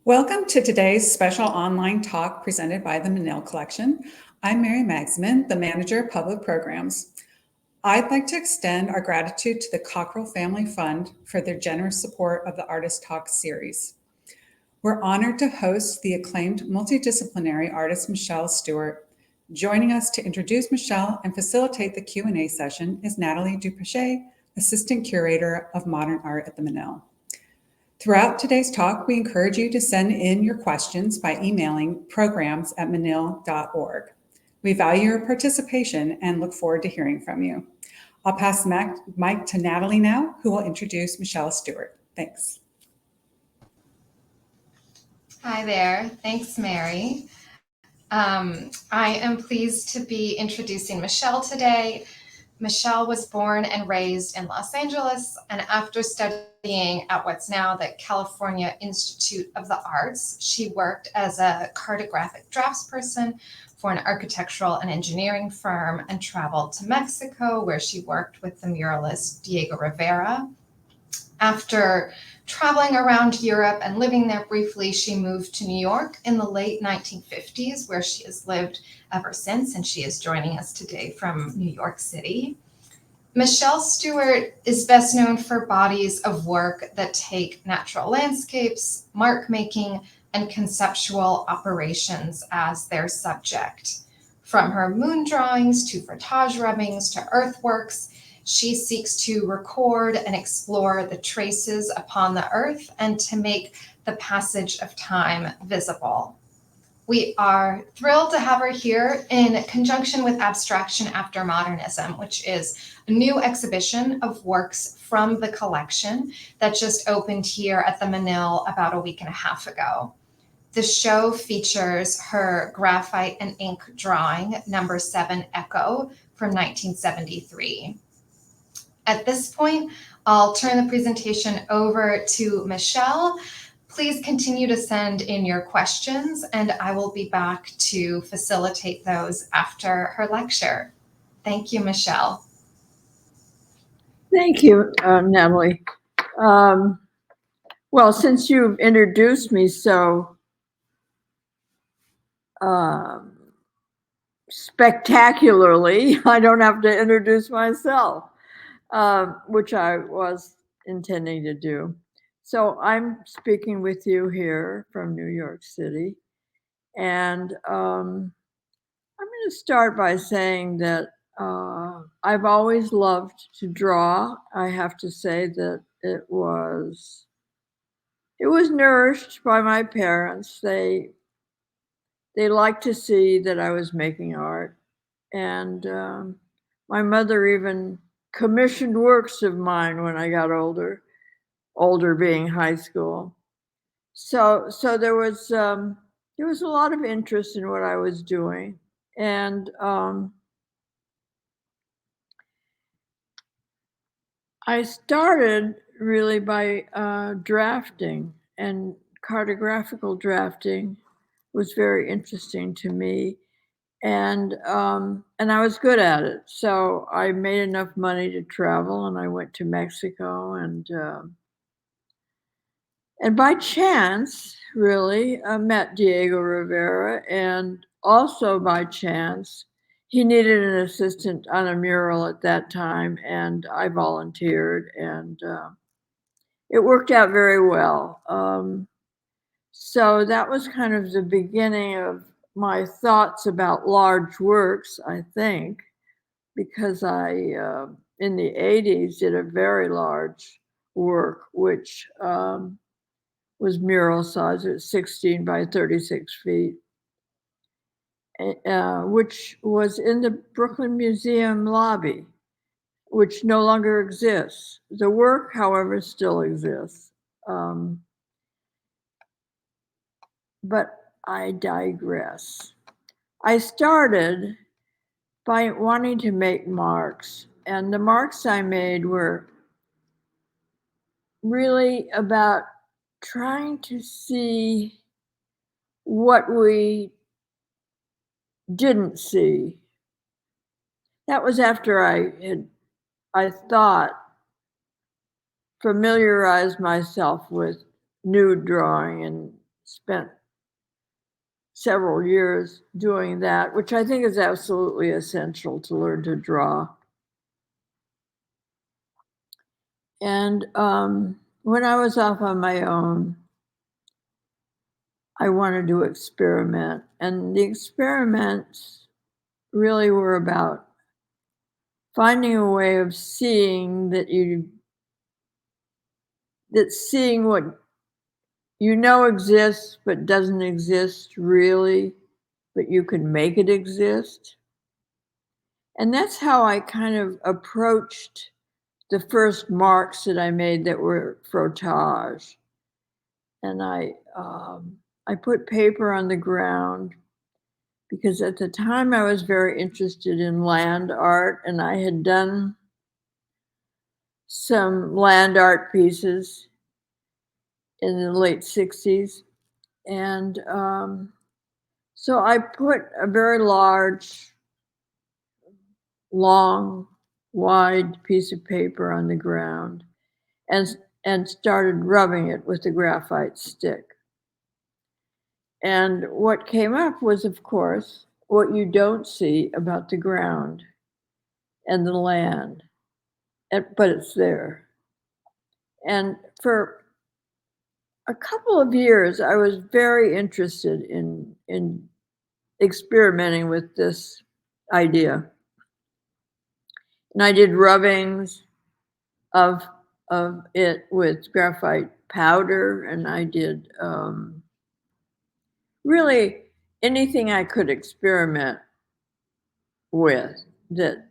Welcome to today's special online talk presented by the Menil Collection. I'm Mary Magsman, the Manager of Public Programs. I'd like to extend our gratitude to the Cockrell Family Fund for their generous support of the Artist Talk series. We're honored to host the acclaimed multidisciplinary artist Michelle Stuart. Joining us to introduce Michelle and facilitate the Q&A session is Natalie Dupache, Assistant Curator of Modern Art at the Menil. Throughout today's talk, we encourage you to send in your questions by emailing programs@menil.org. We value your participation and look forward to hearing from you. I'll pass the mic to Natalie now, who will introduce Michelle Stuart. Thanks. Hi there. Thanks, Mary. I am pleased to be introducing Michelle today. Michelle was born and raised in Los Angeles, and after studying at what's now the California Institute of the Arts, she worked as a cartographic draftsperson for an architectural and engineering firm and traveled to Mexico, where she worked with the muralist Diego Rivera. After traveling around Europe and living there briefly, she moved to New York in the late 1950s, where she has lived ever since, and she is joining us today from New York City. Michelle Stuart is best known for bodies of work that take natural landscapes, mark making, and conceptual operations as their subject. From her moon drawings to frottage rubbings to earthworks, she seeks to record and explore the traces upon the earth and to make the passage of time visible. We are thrilled to have her here in conjunction with Abstraction After Modernism, which is a new exhibition of works from the collection that just opened here at the Menil about a week and a half ago. The show features her graphite and ink drawing, number 7 Echo, from 1973. At this point, I'll turn the presentation over to Michelle. Please continue to send in your questions, and I will be back to facilitate those after her lecture. Thank you, Michelle. Thank you, Natalie. Well, since you've introduced me so spectacularly, I don't have to introduce myself, which I was intending to do. So I'm speaking with you here from New York City, and I'm going to start by saying that I've always loved to draw. I have to say that it was nourished by my parents. They liked to see that I was making art, and my mother even commissioned works of mine when I got older being high school. So there was a lot of interest in what I was doing, and I started really by drafting, and cartographical drafting was very interesting to me, and I was good at it. So I made enough money to travel, and I went to Mexico, and by chance, really, I met Diego Rivera, and also by chance, he needed an assistant on a mural at that time, and I volunteered, and it worked out very well. So that was kind of the beginning of my thoughts about large works, I think, because I, in the 80s, did a very large work, which was mural size at 16 by 36 feet, which was in the Brooklyn Museum lobby, which no longer exists. The work, however, still exists. But I digress. I started by wanting to make marks, and the marks I made were really about trying to see what we didn't see. That was after I thought, familiarized myself with nude drawing and spent several years doing that, which I think is absolutely essential to learn to draw. And when I was off on my own, I wanted to experiment. And the experiments really were about finding a way of seeing seeing what you know exists but doesn't exist really, but you can make it exist. And that's how I kind of approached the first marks that I made that were frottage. And I put paper on the ground because at the time I was very interested in land art, and I had done some land art pieces in the late 60s. And so I put a very large, long, wide piece of paper on the ground and started rubbing it with a graphite stick. And what came up was, of course, what you don't see about the ground and the land, but it's there. And for a couple of years, I was very interested in experimenting with this idea. And I did rubbings of it with graphite powder, and I did really anything I could experiment with that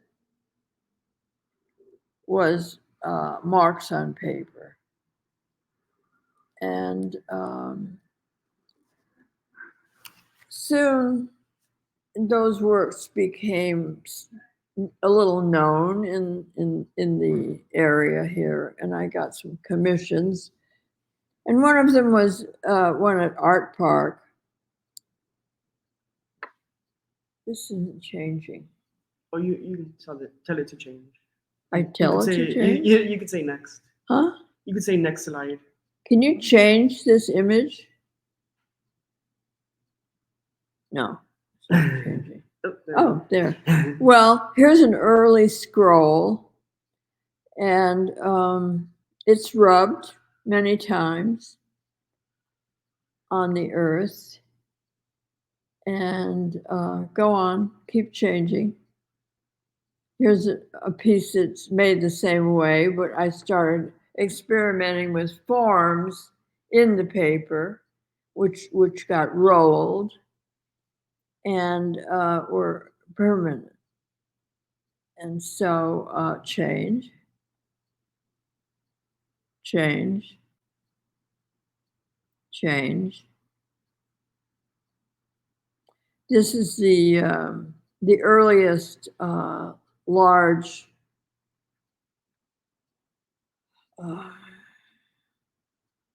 was marks on paper. And soon those works became a little known in the area here, and I got some commissions. And one of them was one at Art Park. This isn't changing. Oh, you can tell it to change. I tell it to change? You could say next. Huh? You could say next slide. Can you change this image? No, it's not changing. Oh, there. Well, here's an early scroll, and it's rubbed many times on the earth. And go on, keep changing. Here's a piece that's made the same way, but I started experimenting with forms in the paper, which got rolled and were permanent. And so change. This is the earliest large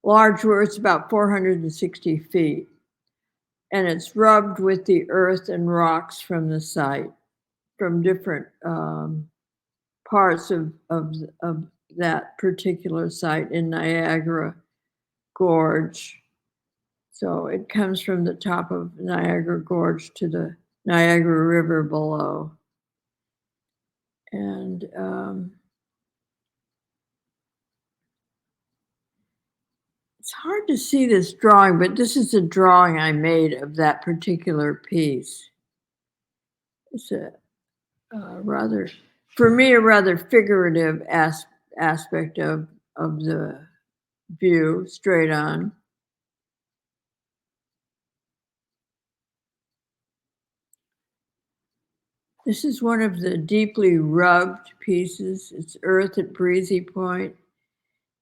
where it's about 460 feet. And it's rubbed with the earth and rocks from the site, from different parts of that particular site in Niagara Gorge. So it comes from the top of Niagara Gorge to the Niagara River below. And it's hard to see this drawing, but this is a drawing I made of that particular piece. It's a rather, for me, a rather figurative aspect of the view, straight on. This is one of the deeply rubbed pieces. It's earth at Breezy Point.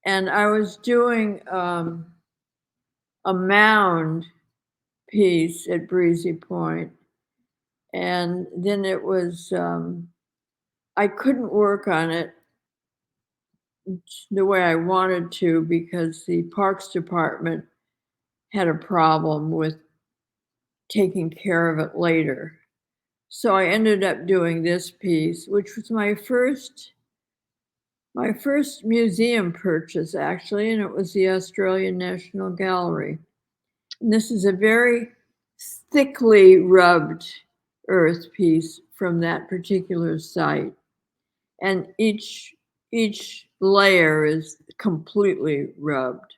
And I was doing a mound piece at Breezy Point. And then it was, I couldn't work on it the way I wanted to because the Parks Department had a problem with taking care of it later. So I ended up doing this piece, which was my first museum purchase, actually, and it was the Australian National Gallery. This is a very thickly rubbed earth piece from that particular site. And each layer is completely rubbed.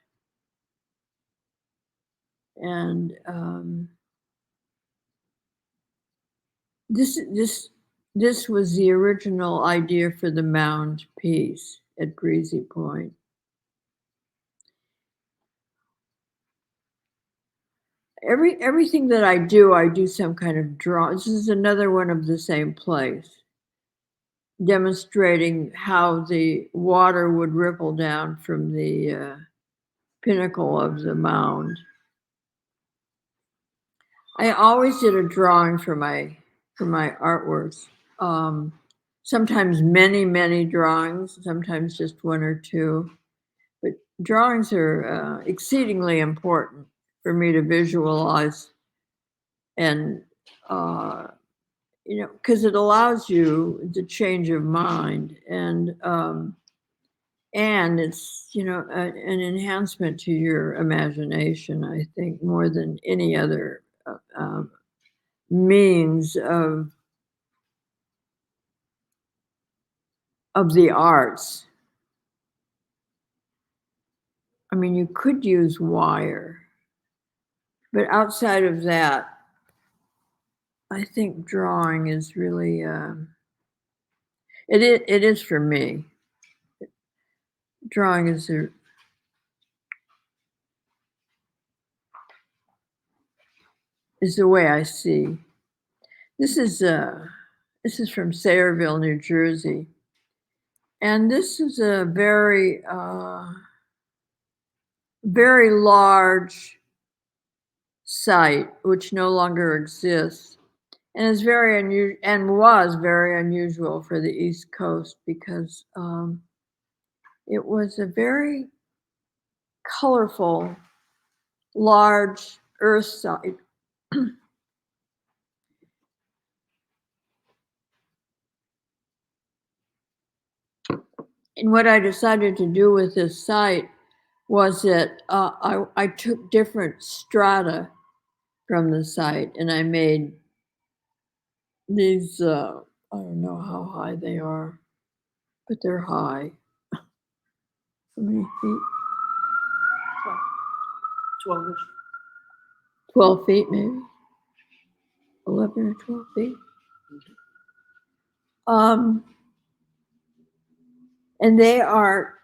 And this was the original idea for the mound piece at Breezy Point. Everything that I do some kind of draw. This is another one of the same place, demonstrating how the water would ripple down from the pinnacle of the mound. I always did a drawing for my artworks. Sometimes many drawings, sometimes just one or two. But drawings are exceedingly important for me to visualize, and because it allows you the change of mind, and it's an enhancement to your imagination. I think more than any other means of the arts. I mean, you could use wire, but outside of that, I think drawing is really, it is for me. Drawing is the way I see. This is from Sayreville, New Jersey. And this is a very, very large site, which no longer exists. And is very unusual, and was very unusual for the East Coast, because it was a very colorful, large earth site. And what I decided to do with this site was that I took different strata from the site, and I made these, I don't know how high they are, but they're high. How many feet? 12. 12 feet, maybe. 11 or 12 feet. And they are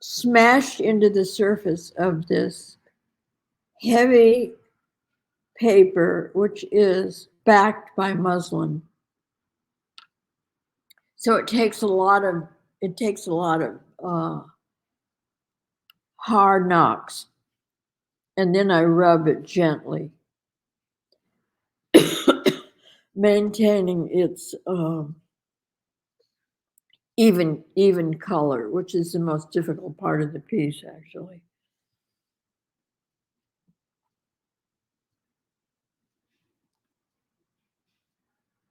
smashed into the surface of this heavy paper, which is backed by muslin. So it takes a lot of hard knocks, and then I rub it gently, maintaining its even color, which is the most difficult part of the piece, actually.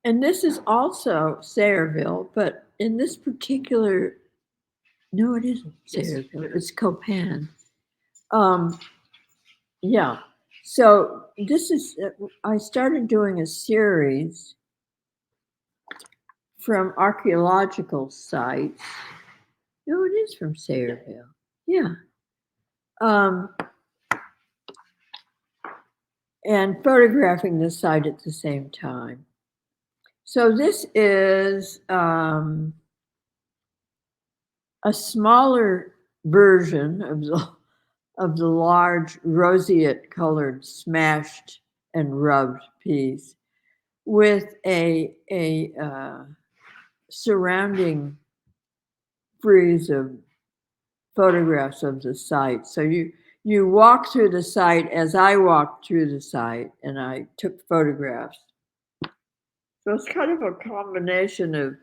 And this is also Sayreville, but in this particular, no, it isn't Sayreville. Yes. It's Copan. Yeah. So this is, I started doing a series from archaeological sites. No, it is from Sayreville. Yeah. And photographing the site at the same time. So this is a smaller version of the large roseate colored smashed and rubbed piece, with a surrounding frieze of photographs of the site. So you walk through the site as I walked through the site, and I took photographs. So it's kind of a combination of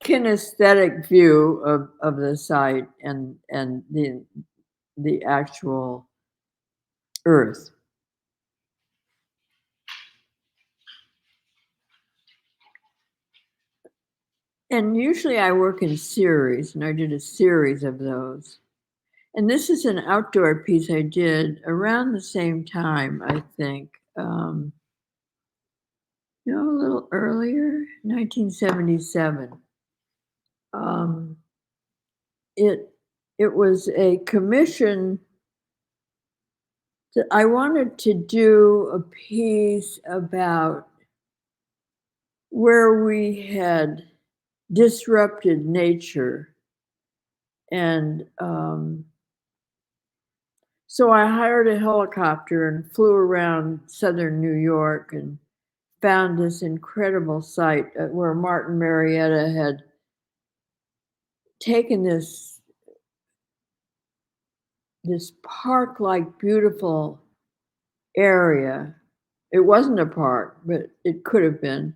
kinesthetic view of the site and the actual earth. And usually I work in series, and I did a series of those. And this is an outdoor piece I did around the same time, I think. No, a little earlier, 1977. It was a commission that I wanted to do a piece about where we had disrupted nature. And so I hired a helicopter and flew around southern New York and found this incredible site where Martin Marietta had taken this park-like beautiful area. It wasn't a park, but it could have been.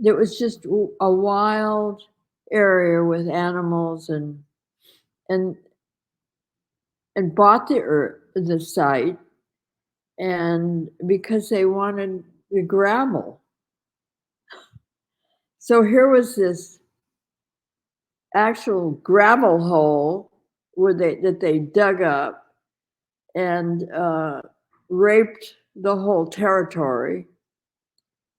It was just a wild area with animals, and bought the site, and because they wanted the gravel. So here was this actual gravel hole that they dug up and raped the whole territory.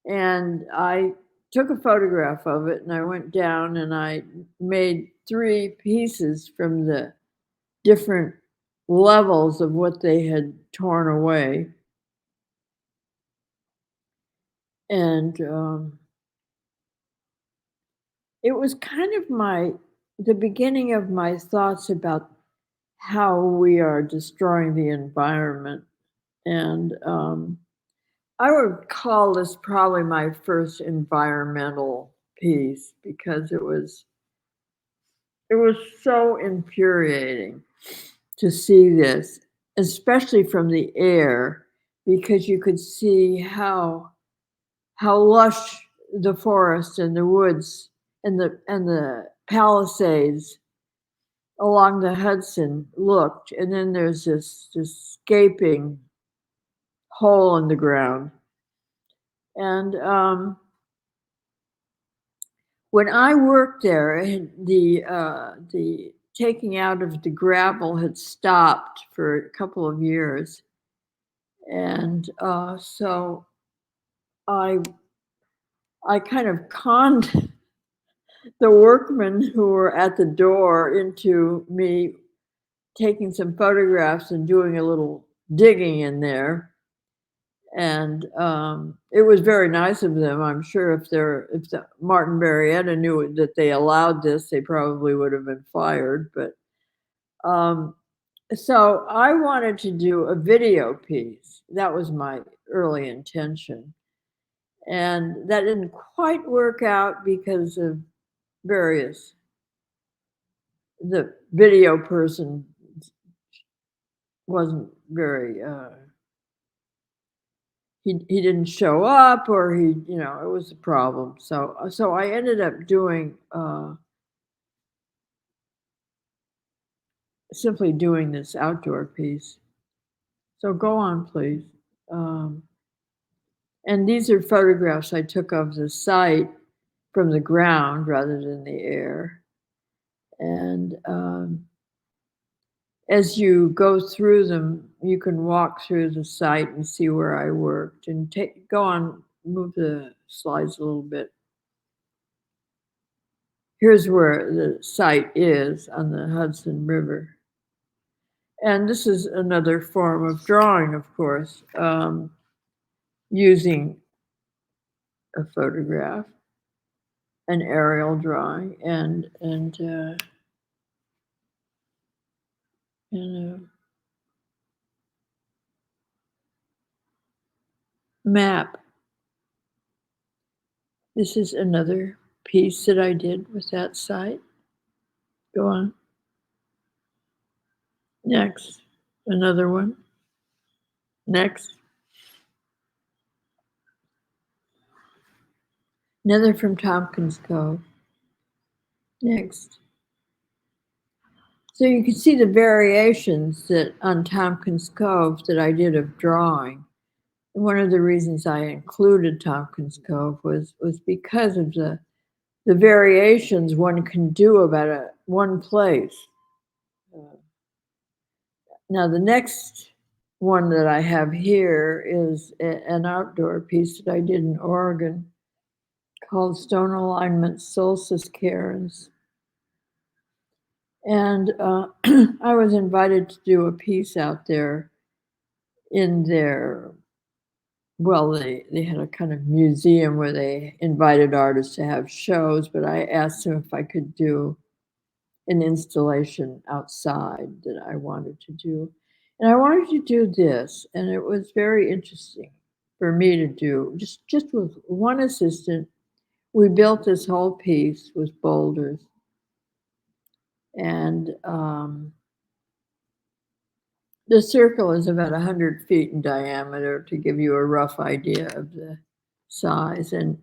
And I took a photograph of it, and I went down and I made 3 pieces from the different levels of what they had torn away. And it was kind of the beginning of my thoughts about how we are destroying the environment. And I would call this probably my first environmental piece, because it was so infuriating to see this, especially from the air, because you could see how lush the forest and the woods and the Palisades along the Hudson looked, and then there's this gaping hole in the ground. And when I worked there, the taking out of the gravel had stopped for a couple of years, and so I kind of conned the workmen who were at the door into me taking some photographs and doing a little digging in there. And it was very nice of them. I'm sure if the Martin Marietta knew that they allowed this, they probably would have been fired. But so I wanted to do a video piece. That was my early intention. And that didn't quite work out because of the video person wasn't very, he didn't show up, or it was a problem. So I ended up doing, simply doing this outdoor piece. So go on, please. And these are photographs I took of the site from the ground rather than the air. And as you go through them, you can walk through the site and see where I worked. And go on, move the slides a little bit. Here's where the site is on the Hudson River. And this is another form of drawing, of course, using a photograph, an aerial drawing, and a map. This is another piece that I did with that site. Go on. Next. Another one. Next. Another from Tompkins Cove. Next. So you can see the variations that on Tompkins Cove that I did of drawing. And one of the reasons I included Tompkins Cove was because of the variations one can do about one place. Now, the next one that I have here is an outdoor piece that I did in Oregon called Stone Alignment Solstice Cairns. And I was invited to do a piece out there in their, well, they had a kind of museum where they invited artists to have shows, but I asked them if I could do an installation outside that I wanted to do. And I wanted to do this, and it was very interesting for me to do, just with one assistant. We built this whole piece with boulders. And the circle is about 100 feet in diameter to give you a rough idea of the size. And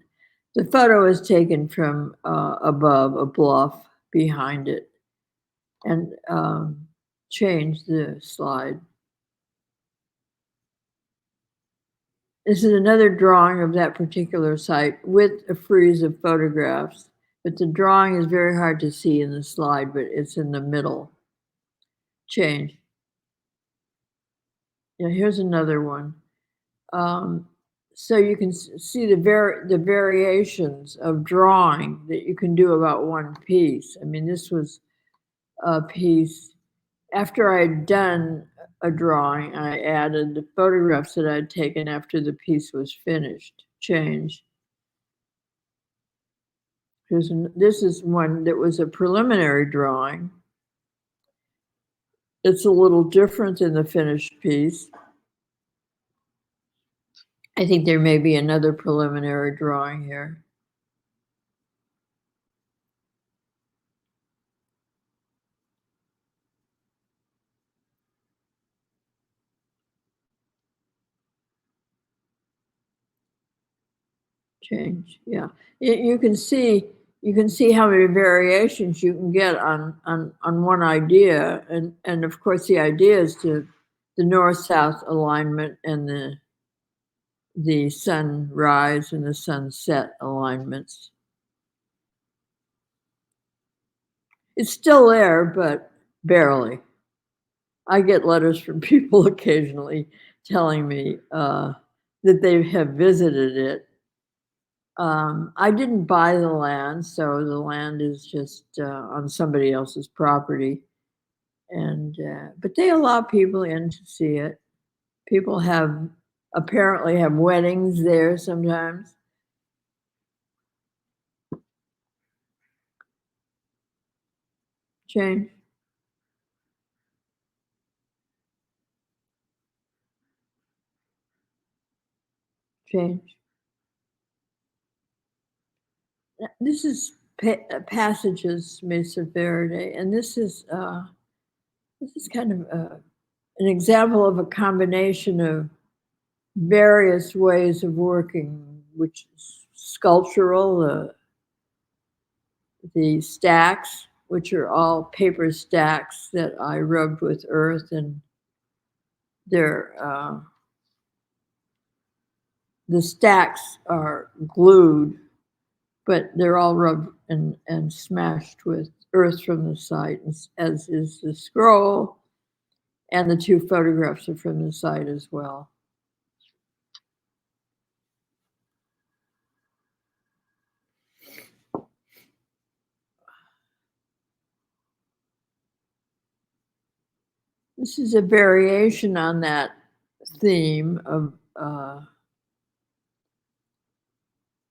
the photo is taken from above a bluff behind it. And change the slide. This is another drawing of that particular site with a frieze of photographs, but the drawing is very hard to see in the slide, but it's in the middle. Change. Yeah, here's another one. So you can see the variations of drawing that you can do about one piece. I mean, this was a piece. After I had done a drawing, I added the photographs that I'd taken after the piece was finished. Change. This is one that was a preliminary drawing. It's a little different than the finished piece. I think there may be another preliminary drawing here. Change, yeah. You can see how many variations you can get on one idea, and of course the idea is to the north-south alignment and the sunrise and the sunset alignments. It's still there, but barely. I get letters from people occasionally telling me that they have visited it. I didn't buy the land, so the land is just on somebody else's property. And but they allow people in to see it. People apparently have weddings there sometimes. Change. Change. This is Passages Mesa Verde, and this is kind of an example of a combination of various ways of working, which is sculptural, the stacks, which are all paper stacks that I rubbed with earth, and they're the stacks are glued, but they're all rubbed and smashed with earth from the site, as is the scroll, and the two photographs are from the site as well. This is a variation on that theme of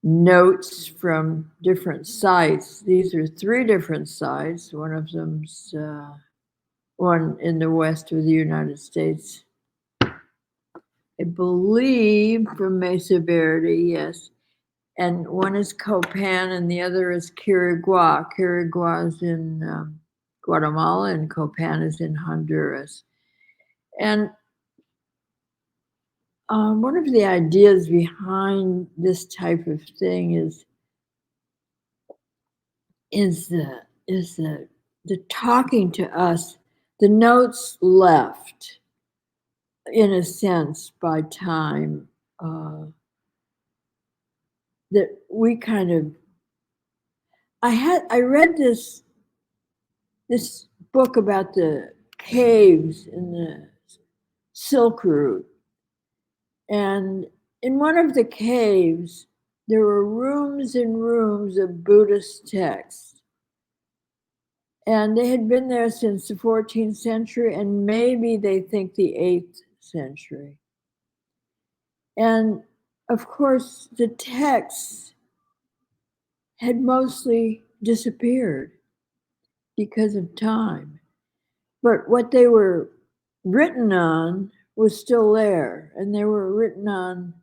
notes from different sites. These are 3 different sites. One of them's one in the west of the United States. I believe from Mesa Verde, yes. And one is Copan and the other is Quirigua. Quirigua is in Guatemala and Copan is in Honduras. And one of the ideas behind this type of thing is the talking to us. The notes left, in a sense, by time, that we kind of. I read this book about the caves in the Silk Route. And in one of the caves, there were rooms and rooms of Buddhist texts. And they had been there since the 14th century, and maybe they think the 8th century. And of course, the texts had mostly disappeared because of time. But what they were written on was still there, and they were written on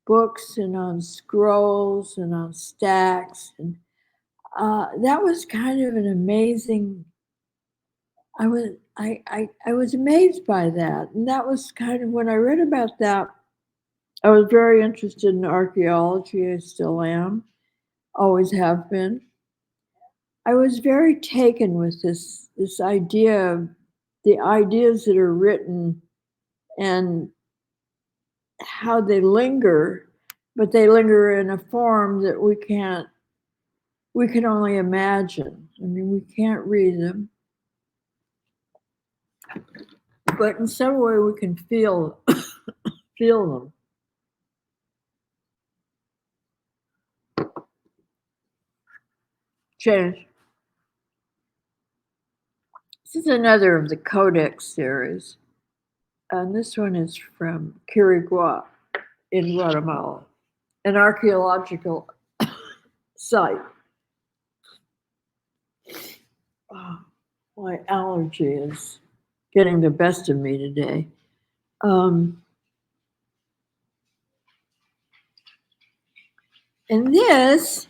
books and on scrolls and on stacks, and that was kind of an amazing. I was amazed by that, and that was kind of when I read about that. I was very interested in archaeology. I still am, always have been. I was very taken with this idea of the ideas that are written and how they linger, but they linger in a form that we can only imagine. I mean, we can't read them, but in some way we can feel them. Change. This is another of the Codex series, and this one is from Quirigua in Guatemala, an archaeological site. Oh, my allergy is getting the best of me today. And this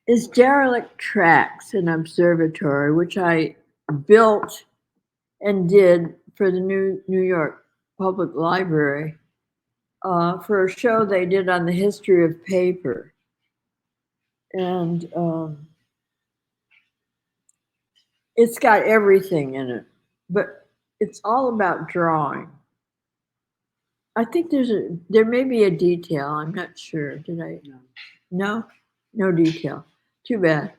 is Derelict Tracks, an observatory, which I built and did for the New York Public Library for a show they did on the history of paper. And it's got everything in it, but it's all about drawing. I think there may be a detail. I'm not sure. Did I? No? No detail. Too bad.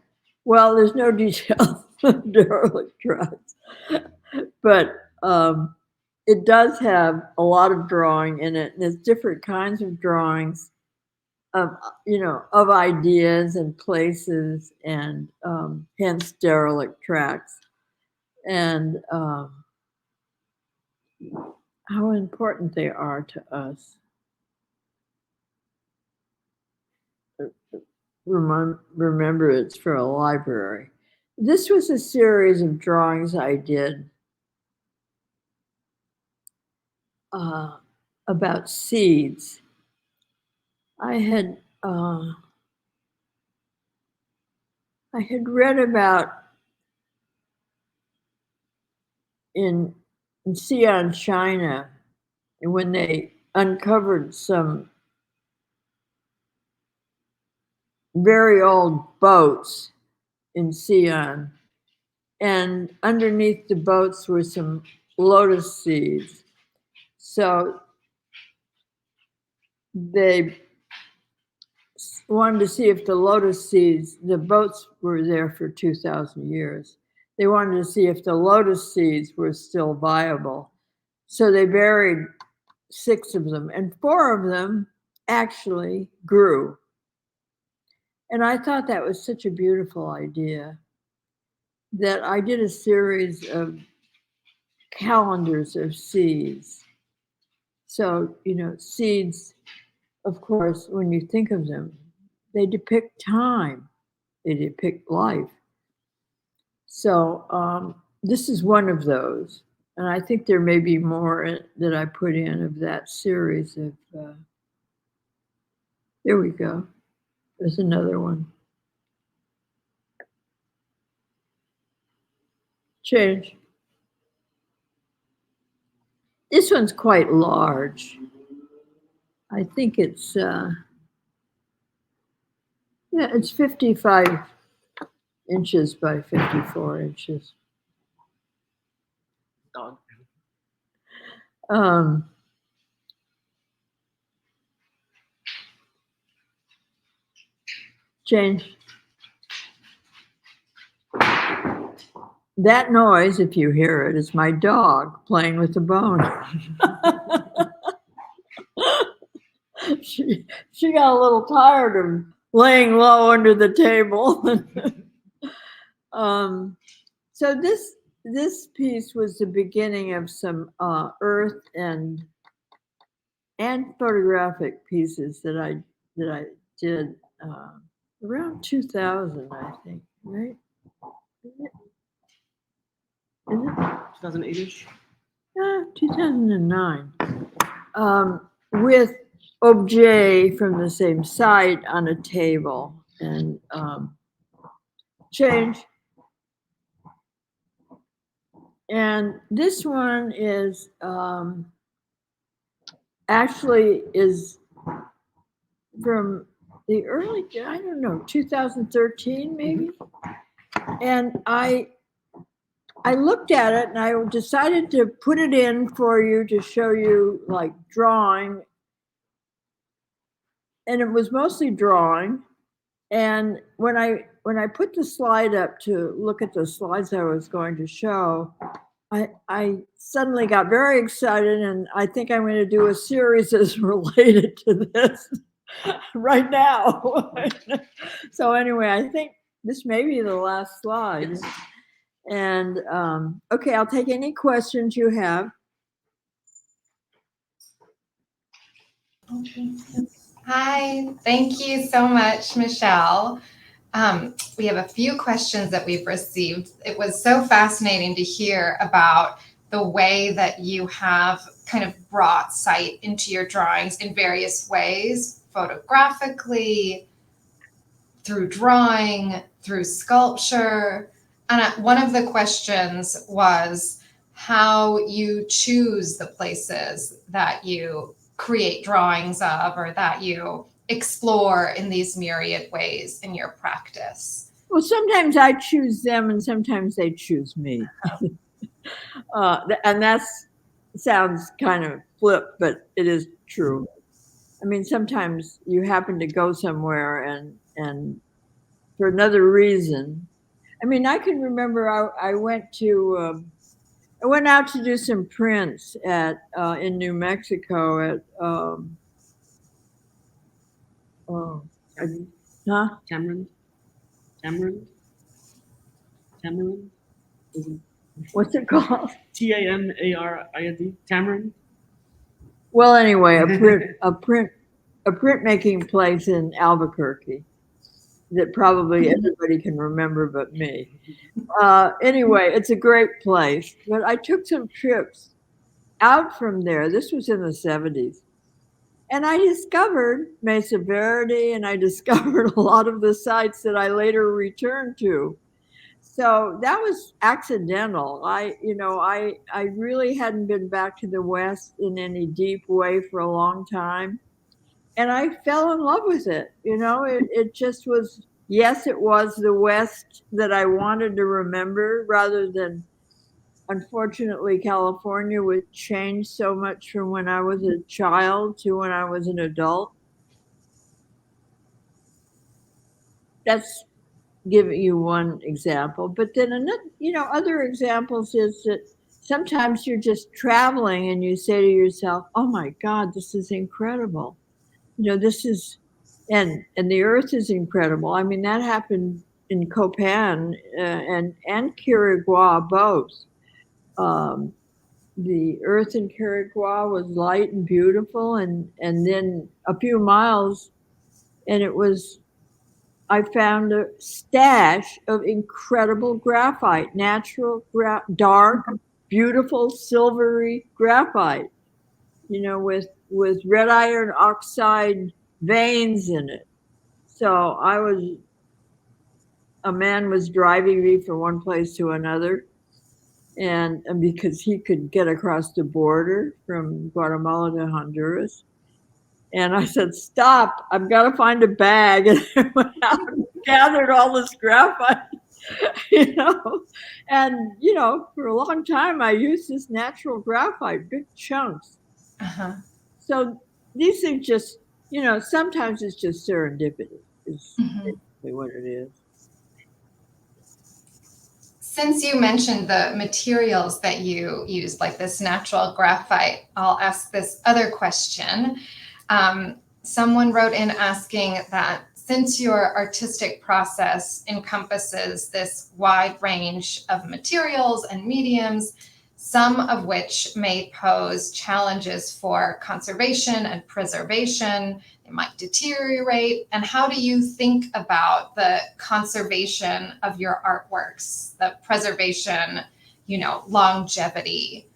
Well, there's no detail of derelict tracks, but it does have a lot of drawing in it. And there's different kinds of drawings of ideas and places, and hence derelict tracks, and how important they are to us. Remember, it's for a library. This was a series of drawings I did about seeds. I had read about in Xi'an, China, when they uncovered some very old boats in Xi'an, and underneath the boats were some lotus seeds. So they wanted to see if the lotus seeds, the boats were there for 2,000 years. They wanted to see if the lotus seeds were still viable. So they buried 6 of them, and 4 of them actually grew. And I thought that was such a beautiful idea that I did a series of calendars of seeds. So, seeds, of course, when you think of them, they depict time, they depict life. So this is one of those. And I think there may be more that I put in of that series of, there we go. There's another one. Change. This one's quite large. I think it's, it's 55 inches by 54 inches. Change. that noise, if you hear it, is my dog playing with the bone. she got a little tired of laying low under the table. So this piece was the beginning of some earth and photographic pieces that I did around 2000, I think, right? Is it? 2008-ish. 2009. With objet from the same site on a table and change. And this one is actually is from the early, I don't know, 2013 maybe. And I looked at it and I decided to put it in for you to show you like drawing. And it was mostly drawing. And when I put the slide up to look at the slides I was going to show, I suddenly got very excited, and I think I'm going to do a series that's related to this right now. So anyway, I think this may be the last slide. Yes. And okay, I'll take any questions you have. Hi, thank you so much, Michelle. We have a few questions that we've received. It was so fascinating to hear about the way that you have kind of brought sight into your drawings in various ways, photographically, through drawing, through sculpture. And one of the questions was how you choose the places that you create drawings of or that you explore in these myriad ways in your practice. Well, sometimes I choose them and sometimes they choose me. And that sounds kind of flip, but it is true. I mean, sometimes you happen to go somewhere and for another reason. I mean, I can remember I went out to do some prints in New Mexico at Tamarind. What's it called? Tamarind. Tamarind. Well, anyway, a printmaking place in Albuquerque that probably everybody can remember but me. Anyway, it's a great place. But I took some trips out from there. This was in the 70s. And I discovered Mesa Verde, and I discovered a lot of the sites that I later returned to. So that was accidental. I really hadn't been back to the West in any deep way for a long time. And I fell in love with it. It just was, yes, it was the West that I wanted to remember rather than, unfortunately, California would change so much from when I was a child to when I was an adult. That's giving you one example. But then another, other examples is that sometimes you're just traveling and you say to yourself, oh my God, this is incredible. This is, and the earth is incredible. I mean, that happened in Copan and Quirigua both. The earth in Quirigua was light and beautiful, and then a few miles, and I found a stash of incredible graphite, natural, dark, beautiful, silvery graphite, with red iron oxide veins in it. So a man was driving me from one place to another, and because he could get across the border from Guatemala to Honduras. And I said, stop, I've got to find a bag. And I went out and gathered all this graphite, And, for a long time, I used this natural graphite, big chunks. Uh-huh. So these things just, sometimes it's just serendipity is basically what it is. Since you mentioned the materials that you used, like this natural graphite, I'll ask this other question. Someone wrote in asking that since your artistic process encompasses this wide range of materials and mediums, some of which may pose challenges for conservation and preservation, they might deteriorate. And how do you think about the conservation of your artworks, the preservation, longevity?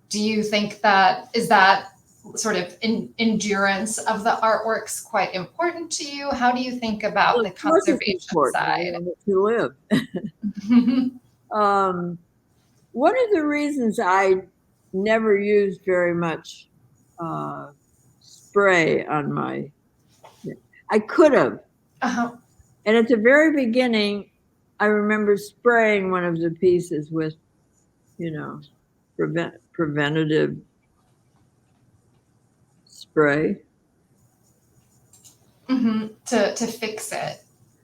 Do you think that is that sort of endurance of the artworks quite important to you? How do you think about Well, the of course it's conservation important. I side? want it to live. One of the reasons I never used very much spray on I could have. Uh-huh. And at the very beginning, I remember spraying one of the pieces with, preventative spray To fix it.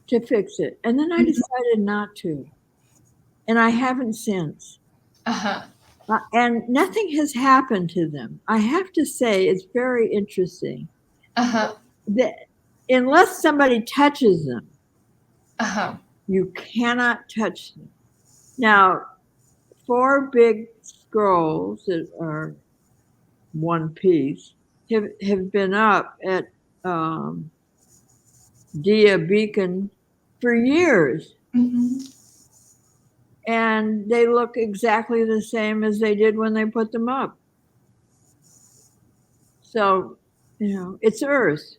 to fix it. And then I decided not to. And I haven't since. Uh-huh. And nothing has happened to them. I have to say, it's very interesting Uh-huh. that unless somebody touches them, Uh-huh. you cannot touch them. Now, 4 big scrolls that are one piece have been up at Dia Beacon for years. And they look exactly the same as they did when they put them up. So, it's Earth.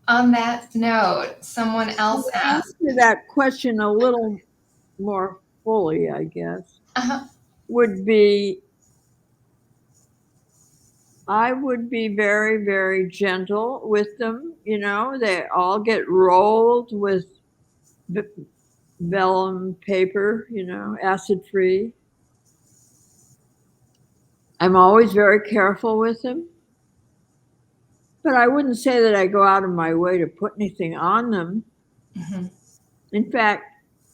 On that note, someone else To asked. answer that question a little more fully, I guess, Uh-huh. would be I would be very, very gentle with them. They all get rolled with vellum paper, acid free. I'm always very careful with them. But I wouldn't say that I go out of my way to put anything on them. In fact,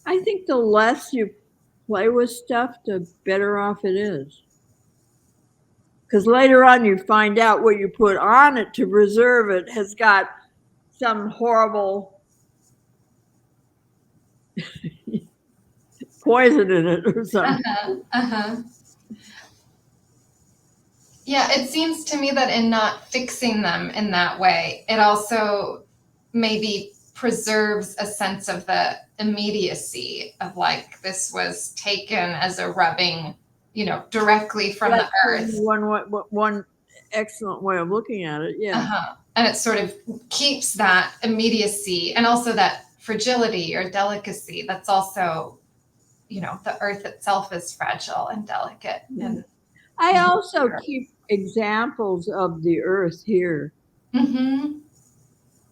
I think the less you play with stuff, the better off it is. Because later on, you find out what you put on it to preserve it has got some horrible poison in it or something. Yeah, it seems to me that in not fixing them in that way, it also maybe preserves a sense of the immediacy of like this was taken as a rubbing, directly from the earth. One excellent way of looking at it, yeah. And it sort of keeps that immediacy and also that fragility or delicacy. That's also, the earth itself is fragile and delicate. And I also keep examples of the earth here.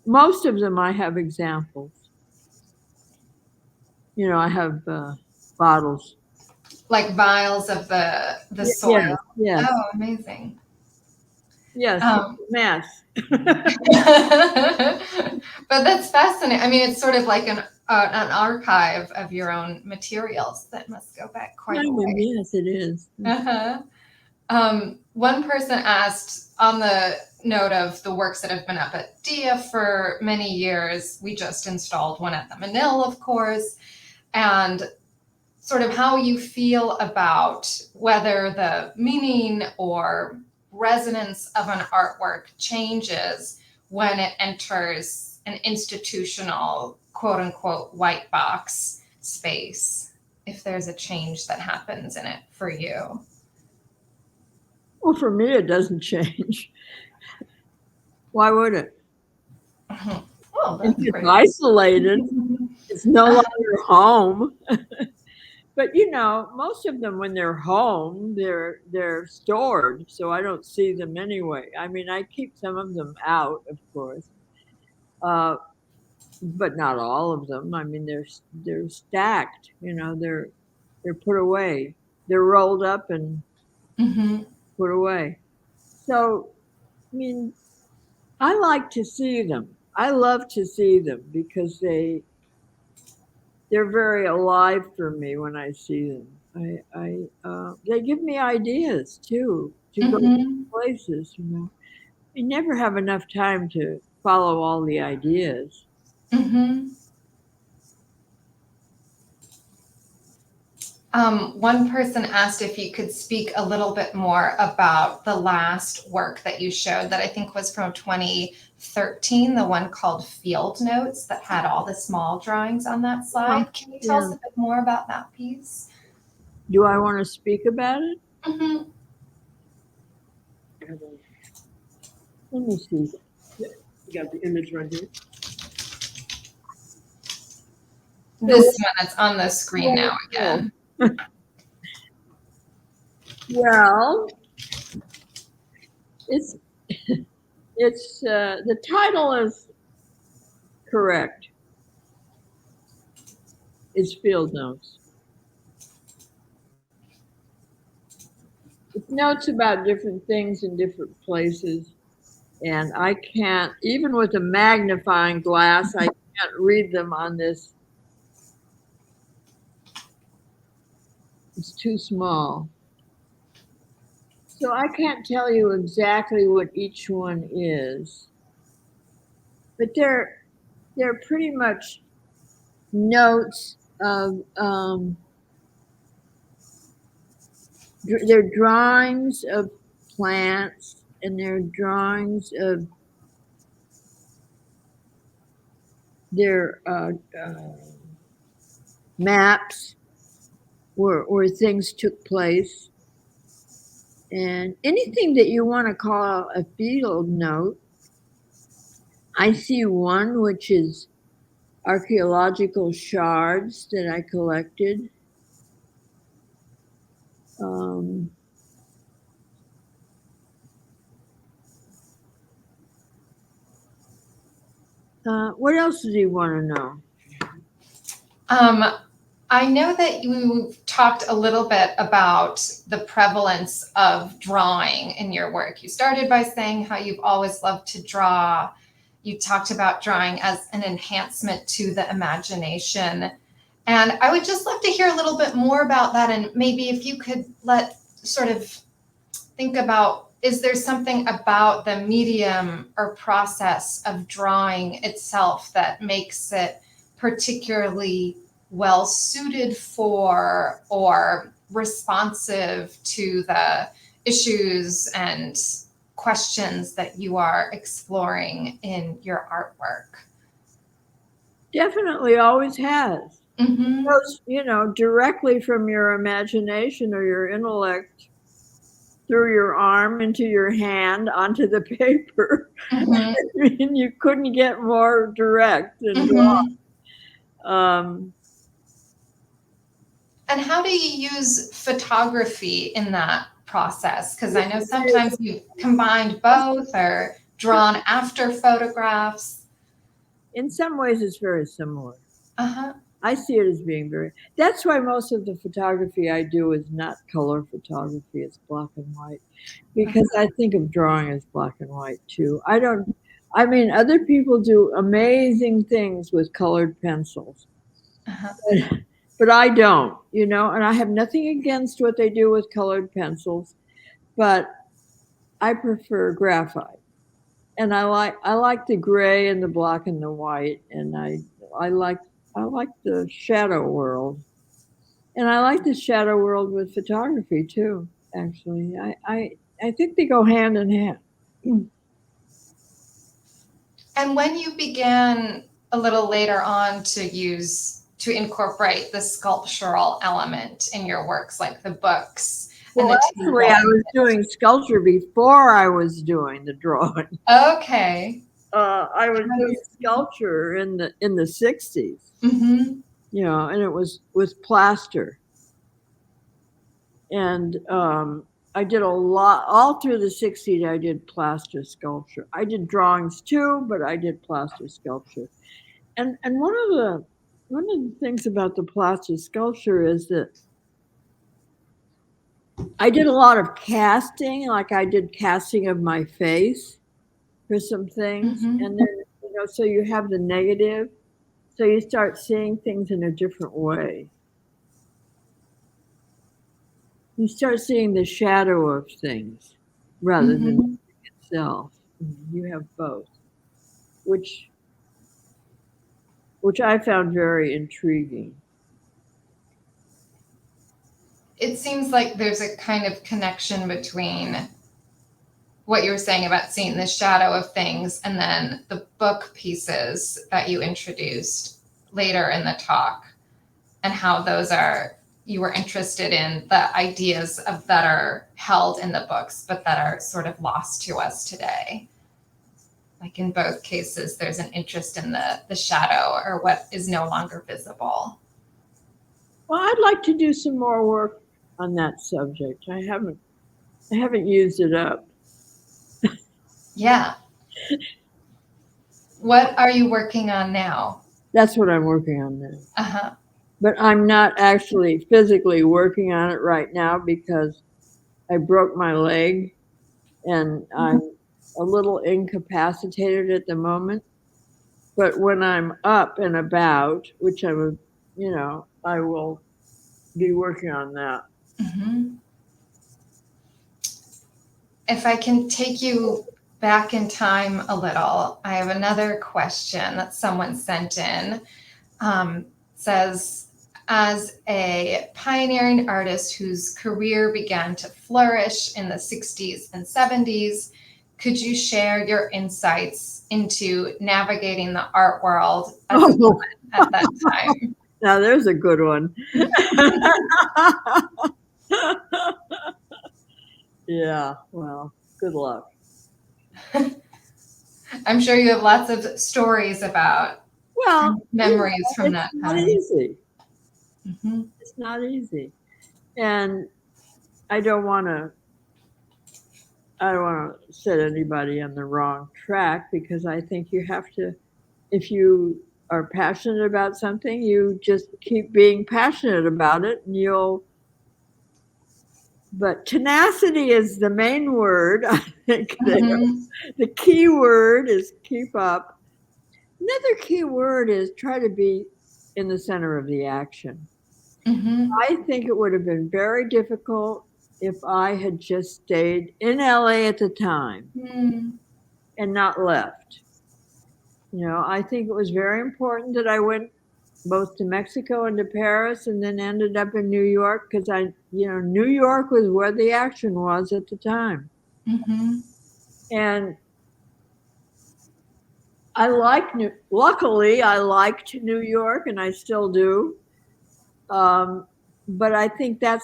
Most of them I have examples. I have bottles. Like vials of the soil. Yes. Oh, amazing. Yes, mess. But that's fascinating. I mean, it's sort of like an archive of your own materials that must go back quite a way. Yes, it is. One person asked, on the note of the works that have been up at Dia for many years, we just installed one at the Menil, of course, and sort of how you feel about whether the meaning or resonance of an artwork changes when it enters an institutional, quote unquote, white box space, if there's a change that happens in it for you. Well, for me, it doesn't change. Why would it? Oh, if it's isolated, it's no longer home. But most of them, when they're home, they're stored, so I don't see them anyway. I mean, I keep some of them out, of course, but not all of them. I mean, they're stacked. They're put away. They're rolled up and put away. So, I mean, I like to see them. I love to see them because they they're very alive for me when I see them. They give me ideas too to go Mhm. places. You never have enough time to follow all the ideas. Mhm. One person asked if you could speak a little bit more about the last work that you showed that I think was from 2013, the one called Field Notes that had all the small drawings on that slide. Can you tell us a bit more about that piece? Do I want to speak about it? Mhm. I have a- Let me see. You got the image right here. This one that's on the screen now again. Well, it's the title is correct. It's Field Notes. It's notes about different things in different places, and I can't, even with a magnifying glass, I can't read them on this. It's too small. So I can't tell you exactly what each one is, but they're pretty much notes of they're drawings of plants, and they're drawings of their maps where things took place, and anything that you want to call a field note. I see one which is archaeological shards that I collected. Um, what else do you want to know? I know that you talked a little bit about the prevalence of drawing in your work. You started by saying how you've always loved to draw. You talked about drawing as an enhancement to the imagination. And I would just love to hear a little bit more about that. And maybe if you could sort of think about, is there something about the medium or process of drawing itself that makes it particularly well suited for or responsive to the issues and questions that you are exploring in your artwork? Definitely always has. Mm-hmm. Goes, directly from your imagination or your intellect through your arm into your hand onto the paper. Mm-hmm. I mean, you couldn't get more direct than draw. Mm-hmm. And how do you use photography in that process? Because I know sometimes you've combined both or drawn after photographs. In some ways, it's very similar. Uh-huh. I see it as being that's why most of the photography I do is not color photography, it's black and white. Because I think of drawing as black and white too. I mean, other people do amazing things with colored pencils. Uh-huh. But I don't, and I have nothing against what they do with colored pencils, but I prefer graphite. And I like the gray and the black and the white, and I like the shadow world. And I like the shadow world with photography too, actually. I think they go hand in hand. And when you began a little later on to incorporate the sculptural element in your works, like the books and Well, the actually, I was doing sculpture before I was doing the drawing. Okay. I was doing sculpture in the 60s, Mm-hmm. and it was with plaster. And I did a lot all through the 60s. I did plaster sculpture. I did drawings too, but I did plaster sculpture. And one of the things about the plaster sculpture is that I did a lot of casting, like I did casting of my face for some things, Mm-hmm. and then so you have the negative, So you start seeing things in a different way. You start seeing the shadow of things rather than Mhm. itself. You have both, which I found very intriguing. It seems like there's a kind of connection between what you were saying about seeing the shadow of things and then the book pieces that you introduced later in the talk, and how those are, you were interested in the ideas of that are held in the books but that are sort of lost to us today. Like in both cases, there's an interest in the shadow or what is no longer visible. Well, I'd like to do some more work on that subject. I haven't used it up. Yeah. What are you working on now? That's what I'm working on now. Uh-huh. But I'm not actually physically working on it right now because I broke my leg and I'm a little incapacitated at the moment. But when I'm up and about, which I will be working on that. Mm-hmm. If I can take you back in time a little, I have another question that someone sent in. Says, as a pioneering artist whose career began to flourish in the 60s and 70s, could you share your insights into navigating the art world as a woman at that time? Now there's a good one. Yeah, well, good luck. I'm sure you have lots of stories about memories from that it's time. not easy. Mm-hmm. It's not easy. And I don't want to set anybody on the wrong track, because I think you have to, if you are passionate about something, you just keep being passionate about it and but tenacity is the main word, I think. Mm-hmm. The key word is keep up. Another key word is try to be in the center of the action. Mm-hmm. I think it would have been very difficult if I had just stayed in LA at the time and not left. I think it was very important that I went both to Mexico and to Paris and then ended up in New York, because New York was where the action was at the time. Mm-hmm. And luckily I liked New York, and I still do. But I think that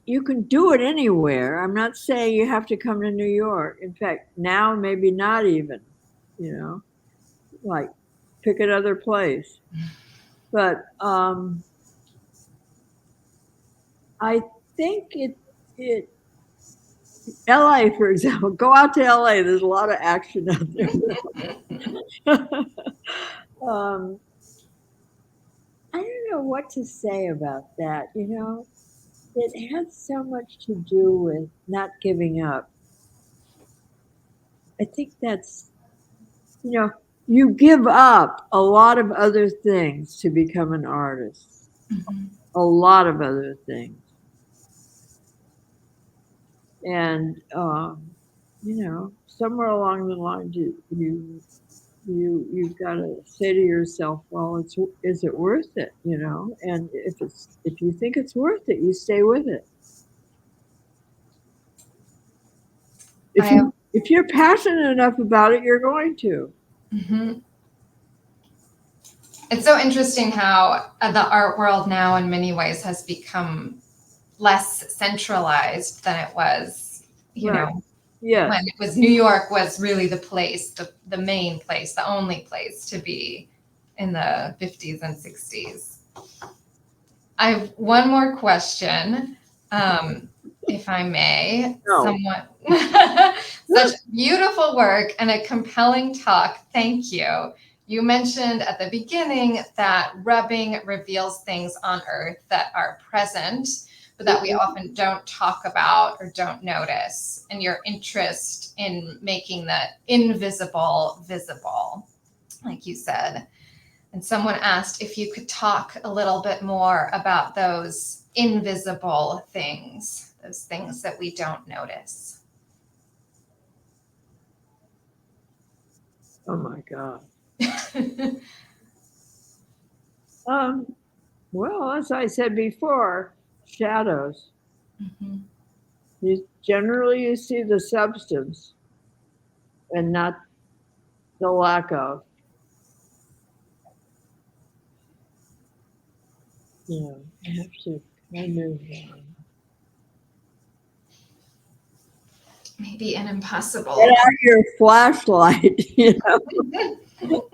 you can do it anywhere. I'm not saying you have to come to New York. In fact, now maybe not even, like pick another place. But I think it LA, for example, go out to LA. There's a lot of action out there. I don't know what to say about that. It has so much to do with not giving up. I think that's, you give up a lot of other things to become an artist, Mm-hmm. a lot of other things. And, somewhere along the line, you've got to say to yourself, well, is it worth it? And if you think it's worth it, you stay with it. If you're passionate enough about it, you're going to. Mm-hmm. It's so interesting how the art world now in many ways has become less centralized than it was, Yes. when it was New York was really the place, the main place, the only place to be in the 50s and 60s. I have one more question, if I may. No. Such beautiful work and a compelling talk. Thank you. You mentioned at the beginning that rubbing reveals things on Earth that are present, but that we often don't talk about or don't notice, and your interest in making the invisible visible, like you said. And someone asked if you could talk a little bit more about those invisible things, those things that we don't notice. Oh my God. Well, as I said before, shadows. Mhm. Generally you see the substance and not the lack of. Yeah, I have to kind of Maybe an impossible. get out your flashlight, you know.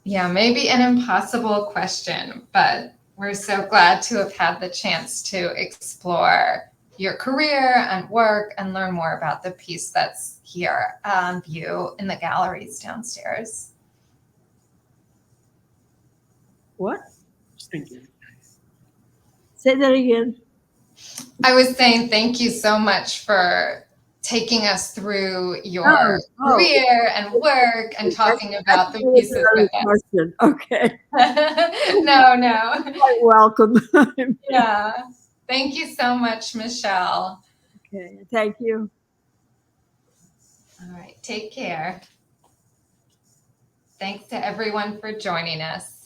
Yeah, maybe an impossible question, but we're so glad to have had the chance to explore your career and work and learn more about the piece that's here on view in the galleries downstairs. What? Just thinking. Say that again. I was saying thank you so much for taking us through your Oh. career and work and talking about the That was pieces with another question. Okay. us. No. Quite welcome. Yeah. Thank you so much, Michelle. Okay, thank you. All right, take care. Thanks to everyone for joining us.